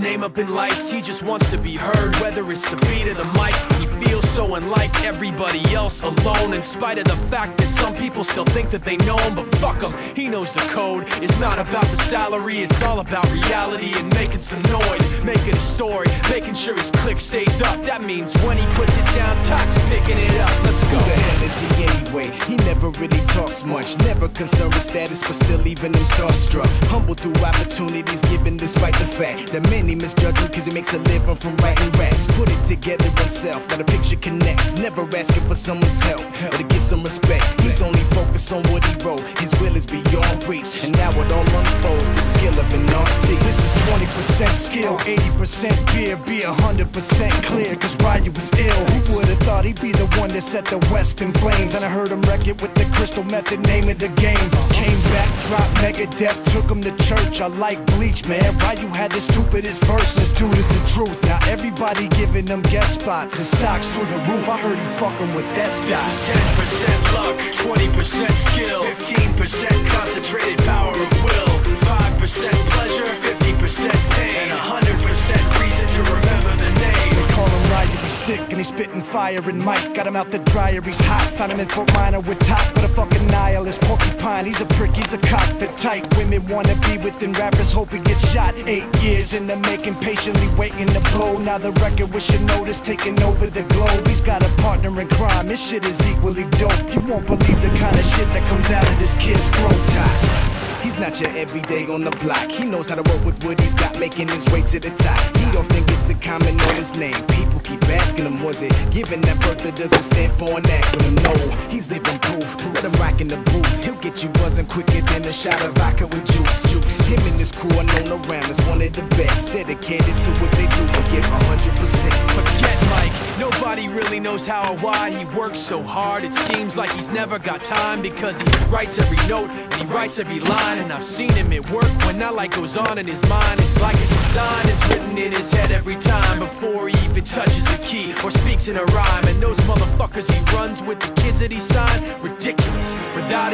name up in lights. He just wants to be heard, whether it's the beat or the mic. He feels so unlike everybody else, alone, in spite of the fact that some people still think that they know him. But fuck him, he knows the code. It's not about the salary, it's all about reality and making some noise, making a story, making sure his click stays up. That means when he puts it down, Tox picking it up. Let's go. Who the hell is he anyway? He never really talks much, never concerned with status, but still leaving him starstruck. Humble through opportunities given despite the fact that many misjudge him cause he makes a living from writing raps. Put it together himself, now the picture connects. Never asking for someone's help or to get some respect. He's only focused on what he wrote. His will is beyond reach, and now it all unfolds, the skill of an artist. This is 20% skill, 80% beer, be 100% clear, cause Ryu was ill. Who would've thought he'd be the one that set the West in flames? And I heard him wreck it with the Crystal Method, name of the game. Came back, dropped Megadeth, took him to church. I like Bleach, man. Ryu had the stupidest verse, this dude is the truth. Now everybody giving them guest spots and stocks through the roof. I heard he fucking with that stock. This is 10% luck, 20% skill, 15% concentrated power of will, 5% pleasure, 50% pain, and 100% reason to remember the name. They call him Ryu, he's sick and he's spitting fire. And Mike got him out the dryer, he's hot. Found him in Fort Minor with Top, but a fucking nihilist porcupine. He's a prick, he's a cock. The type women wanna be within rappers, hope he gets shot. 8 years in the making, patiently waiting to blow. Now the record with your notice taking over the globe. He's got a partner in crime, this shit is equally dope. You won't believe the kind of shit that comes out of this kid's throat. He's not your everyday on the block. He knows how to work with what he's got, making his way to the top. He often gets a comment on his name. People keep asking him, was it given that birth that doesn't stand for an acronym? No, he's living proof. Let him rock in the booth. He'll get you buzzing quicker than a shot of vodka with juice. Him and his crew are known around as one of the best, dedicated to what they do and give 100%. Forget Mike, nobody really knows how or why he works so hard. It seems like he's never got time, because he writes every note and he writes every line. And I've seen him at work when that light goes on in his mind. It's like a design is written in his head every time before he even touches a key or speaks in a rhyme. And those motherfuckers he runs with, the kids that he signed, ridiculous. Without